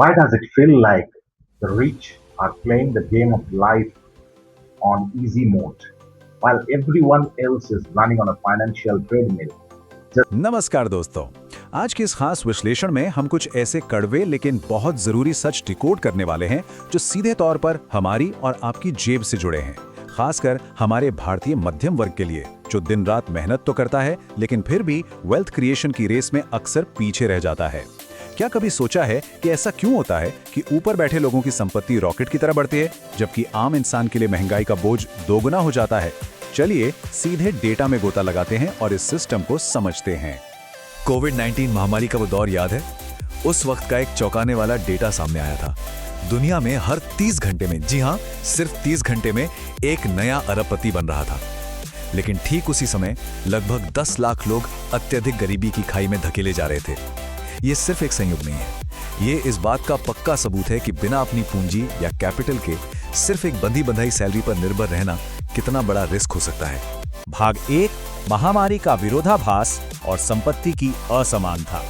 Why does it feel like the rich are playing the game of life on easy mode while everyone else is running on a financial treadmill? नमस्कार दोस्तों। आज के इस खास विश्लेषण में हम कुछ ऐसे कड़वे लेकिन बहुत जरूरी सच डिकोड करने वाले हैं जो सीधे तौर पर हमारी और आपकी जेब से जुड़े हैं, खासकर हमारे भारतीय मध्यम वर्ग के लिए जो दिन रात मेहनत तो करता है लेकिन फिर भी वेल्थ क्रिएशन की रेस में अक्सर पीछे रह जाता है। क्या कभी सोचा है कि ऐसा क्यों होता है कि ऊपर बैठे लोगों की संपत्ति रॉकेट की तरह बढ़ती है जबकि आम इंसान के लिए महंगाई का बोझ दोगुना हो जाता है? चलिए सीधे डेटा में गोता लगाते हैं और इस सिस्टम को समझते हैं। कोविड-19 महामारी का वो दौर याद है? उस वक्त का एक चौंकाने वाला डेटा सामने आया था। दुनिया में हर 30 घंटे में, जी हाँ, सिर्फ 30 घंटे में एक नया अरबपति बन रहा था। लेकिन ठीक उसी समय लगभग 10 लाख लोग अत्यधिक गरीबी की खाई में धकेले जा रहे थे। ये सिर्फ एक संयोग नहीं है, ये इस बात का पक्का सबूत है कि बिना अपनी पूंजी या कैपिटल के सिर्फ एक बंधी बंधाई सैलरी पर निर्भर रहना कितना बड़ा रिस्क हो सकता है। भाग 1, महामारी का विरोधाभास और संपत्ति की असमानता।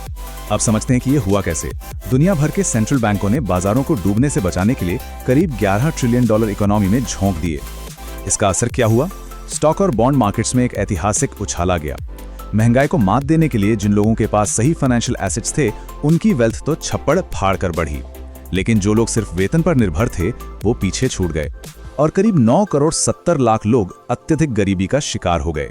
अब समझते हैं कि ये हुआ कैसे। दुनिया भर के सेंट्रल बैंकों ने बाजारों को डूबने से बचाने के लिए करीब $11 ट्रिलियन इकोनॉमी में झोंक दिए। इसका असर क्या हुआ? स्टॉक और बॉन्ड मार्केट्स में एक ऐतिहासिक उछाला गया। महंगाई को मात देने के लिए जिन लोगों के पास सही फाइनेंशियल एसेट्स थे, उनकी वेल्थ तो छप्पड़ फाड़ कर बढ़ी, लेकिन जो लोग सिर्फ वेतन पर निर्भर थे वो पीछे छूट गए और करीब 9 करोड़ 70 लाख लोग अत्यधिक गरीबी का शिकार हो गए।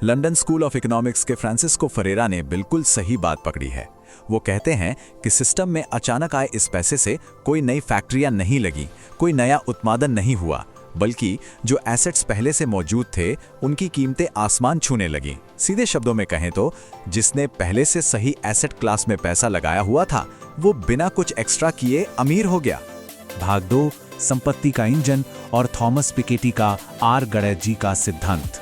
लंदन स्कूल ऑफ इकोनॉमिक्स के फ्रांसिस्को फरेरा ने बिल्कुल सही बात पकड़ी है। वो कहते हैं कि सिस्टम में अचानक आए इस पैसे से कोई नई फैक्ट्रियां नहीं लगी, कोई नया उत्पादन नहीं हुआ, बल्कि जो एसेट्स पहले से मौजूद थे उनकी कीमतें आसमान छूने लगीं। सीधे शब्दों में कहें तो जिसने पहले से सही एसेट क्लास में पैसा लगाया हुआ था वो बिना कुछ एक्स्ट्रा किए अमीर हो गया। भाग 2, संपत्ति का इंजन और थॉमस पिकेटी का आर गणेश जी का सिद्धांत।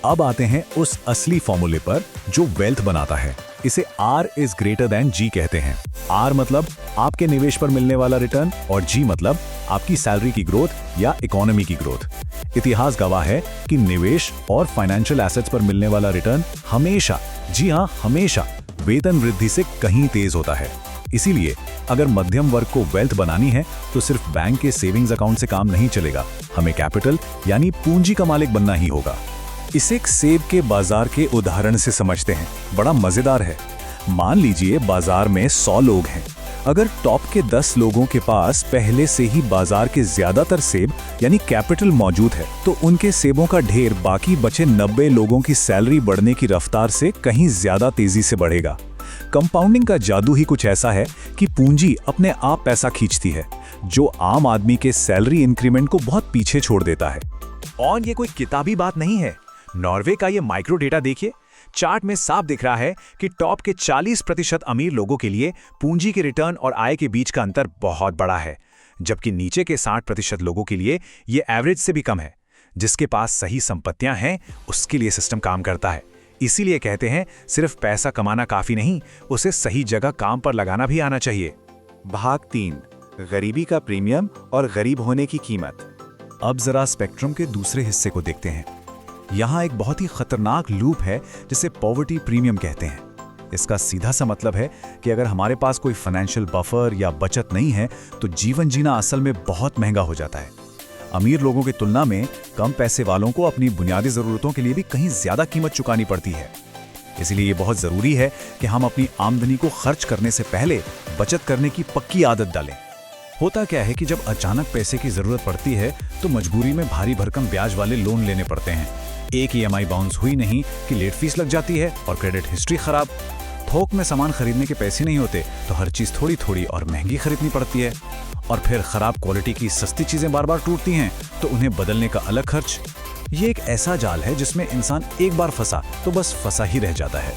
अब आते हैं उस असली फॉर्मूले पर जो वेल्थ बनाता है। इसे R is greater than G कहते हैं। R मतलब आपके निवेश पर मिलने वाला रिटर्न और G मतलब आपकी सैलरी की ग्रोथ या इकोनॉमी की ग्रोथ। इतिहास गवाह है कि निवेश और फाइनेंशियल एसेट्स पर मिलने वाला रिटर्न हमेशा, जी हाँ हमेशा, वेतन वृद्धि से कहीं तेज होता है। इसीलिए अगर मध्यम वर्ग को वेल्थ बनानी है तो सिर्फ बैंक के सेविंग्स अकाउंट से काम नहीं चलेगा, हमें कैपिटल यानी पूंजी का मालिक बनना ही होगा। इसे एक सेब के बाजार के उदाहरण से समझते हैं। बड़ा मजेदार है। मान लीजिए बाजार में 100 लोग हैं। अगर टॉप के 10 लोगों के पास पहले से ही बाजार के ज्यादातर सेब यानी कैपिटल मौजूद है तो उनके सेबों का ढेर बाकी बचे 90 लोगों की सैलरी बढ़ने की रफ्तार से कहीं ज्यादा तेजी से बढ़ेगा। कंपाउंडिंग का जादू ही कुछ ऐसा है कि पूंजी अपने आप पैसा खींचती है, जो आम आदमी के सैलरी इंक्रीमेंट को बहुत पीछे छोड़ देता है। और ये कोई किताबी बात नहीं है। नॉर्वे का ये माइक्रो डेटा देखिए। चार्ट में साफ दिख रहा है कि टॉप के 40% अमीर लोगों के लिए पूंजी के रिटर्न और आय के बीच का अंतर बहुत बड़ा है, जबकि नीचे के 60% लोगों के लिए ये एवरेज से भी कम है। जिसके पास सही संपत्तियां हैं उसके लिए सिस्टम काम करता है। इसीलिए कहते हैं सिर्फ पैसा कमाना काफी नहीं, उसे सही जगह काम पर लगाना भी आना चाहिए। भाग 3, गरीबी का प्रीमियम और गरीब होने की कीमत। अब जरा स्पेक्ट्रम के दूसरे हिस्से को देखते हैं। यहाँ एक बहुत ही खतरनाक लूप है जिसे पॉवर्टी प्रीमियम कहते हैं। इसका सीधा सा मतलब है कि अगर हमारे पास कोई फाइनेंशियल बफर या बचत नहीं है तो जीवन जीना असल में बहुत महंगा हो जाता है। अमीर लोगों की तुलना में कम पैसे वालों को अपनी बुनियादी जरूरतों के लिए भी कहीं ज्यादा कीमत चुकानी पड़ती है। इसलिए ये बहुत जरूरी है कि हम अपनी आमदनी को खर्च करने से पहले बचत करने की पक्की आदत डालें। होता क्या है कि जब अचानक पैसे की जरूरत पड़ती है तो मजबूरी में भारी भरकम ब्याज वाले लोन लेने पड़ते हैं। एक EMI बाउंस हुई नहीं कि लेट फीस लग जाती है और क्रेडिट हिस्ट्री खराब। थोक में सामान खरीदने के पैसे नहीं होते तो हर चीज थोड़ी थोड़ी और महंगी खरीदनी पड़ती है, और फिर खराब क्वालिटी की सस्ती चीजें बार बार टूटती हैं तो उन्हें बदलने का अलग खर्च। ये एक ऐसा जाल है जिसमें इंसान एक बार फंसा तो बस फंसा ही रह जाता है।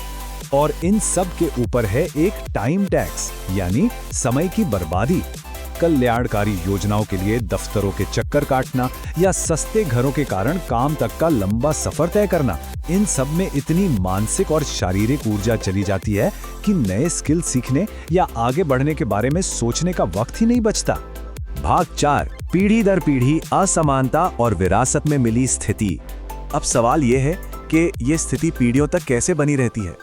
और इन सब के ऊपर है एक टाइम टैक्स यानी समय की बर्बादी। कल्याणकारी योजनाओं के लिए दफ्तरों के चक्कर काटना या सस्ते घरों के कारण काम तक का लंबा सफर तय करना, इन सब में इतनी मानसिक और शारीरिक ऊर्जा चली जाती है कि नए स्किल सीखने या आगे बढ़ने के बारे में सोचने का वक्त ही नहीं बचता। भाग 4, पीढ़ी दर पीढ़ी असमानता और विरासत में मिली स्थिति। अब सवाल यह है कि ये स्थिति पीढ़ियों तक कैसे बनी रहती है।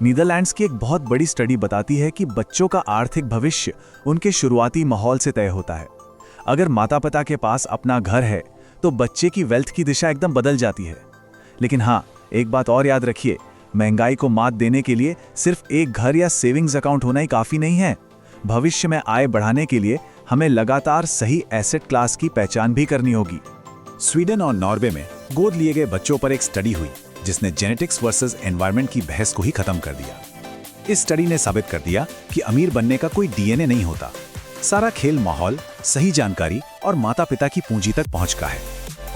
नीदरलैंड्स की एक बहुत बड़ी स्टडी बताती है कि बच्चों का आर्थिक भविष्य उनके शुरुआती माहौल से तय होता है। अगर माता पिता के पास अपना घर है तो बच्चे की वेल्थ की दिशा एकदम बदल जाती है। लेकिन हाँ, एक बात और याद रखिए, महंगाई को मात देने के लिए सिर्फ एक घर या सेविंग्स अकाउंट होना ही काफी नहीं है। भविष्य में आय बढ़ाने के लिए हमें लगातार सही एसेट क्लास की पहचान भी करनी होगी। स्वीडन और नॉर्वे में गोद लिए गए बच्चों पर एक स्टडी हुई जिसने जेनेटिक्स वर्सेस एनवायरनमेंट की बहस को ही खत्म कर दिया। इस स्टडी ने साबित कर दिया कि अमीर बनने का कोई डीएनए नहीं होता। सारा खेल माहौल, सही जानकारी और माता पिता की पूंजी तक पहुंच का है।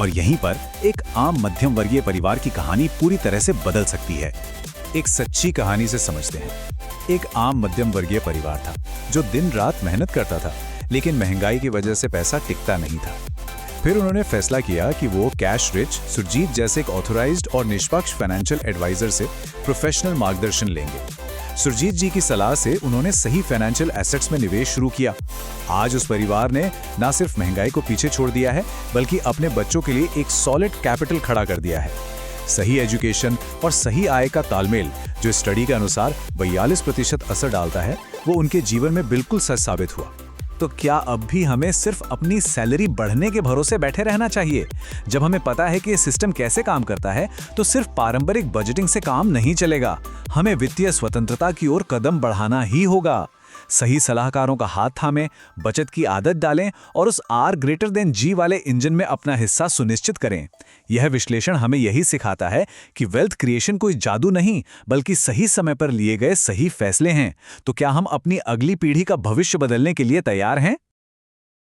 और यहीं पर एक आम मध्यम वर्गीय परिवार की कहानी पूरी तरह से बदल सकती है। एक सच्ची कहानी से समझते हैं। एक आम मध्यम वर्गीय परिवार था जो दिन रात मेहनत करता था, लेकिन महंगाई की वजह से पैसा टिकता नहीं था। फिर उन्होंने फैसला किया कि वो कैश रिच सुरजीत जैसे एक ऑथराइज्ड और निष्पक्ष फाइनेंशियल एडवाइजर से प्रोफेशनल मार्गदर्शन लेंगे। सुरजीत जी की सलाह से उन्होंने सही फाइनेंशियल एसेट्स में निवेश शुरू किया। आज उस परिवार ने न सिर्फ महंगाई को पीछे छोड़ दिया है, बल्कि अपने बच्चों के लिए एक सॉलिड कैपिटल खड़ा कर दिया है। सही एजुकेशन और सही आय का तालमेल, जो स्टडी के अनुसार 42% असर डालता है, वो उनके जीवन में बिल्कुल सच साबित हुआ। तो क्या अब भी हमें सिर्फ अपनी सैलरी बढ़ने के भरोसे बैठे रहना चाहिए? जब हमें पता है कि ये सिस्टम कैसे काम करता है, तो सिर्फ पारंपरिक बजटिंग से काम नहीं चलेगा। हमें वित्तीय स्वतंत्रता की ओर कदम बढ़ाना ही होगा। सही सलाहकारों का हाथ थामें, बचत की आदत डालें और उस R>G वाले इंजन में अपना हिस्सा सुनिश्चित करें। यह विश्लेषण हमें यही सिखाता है कि वेल्थ क्रिएशन कोई जादू नहीं, बल्कि सही समय पर लिए गए सही फैसले हैं। तो क्या हम अपनी अगली पीढ़ी का भविष्य बदलने के लिए तैयार हैं?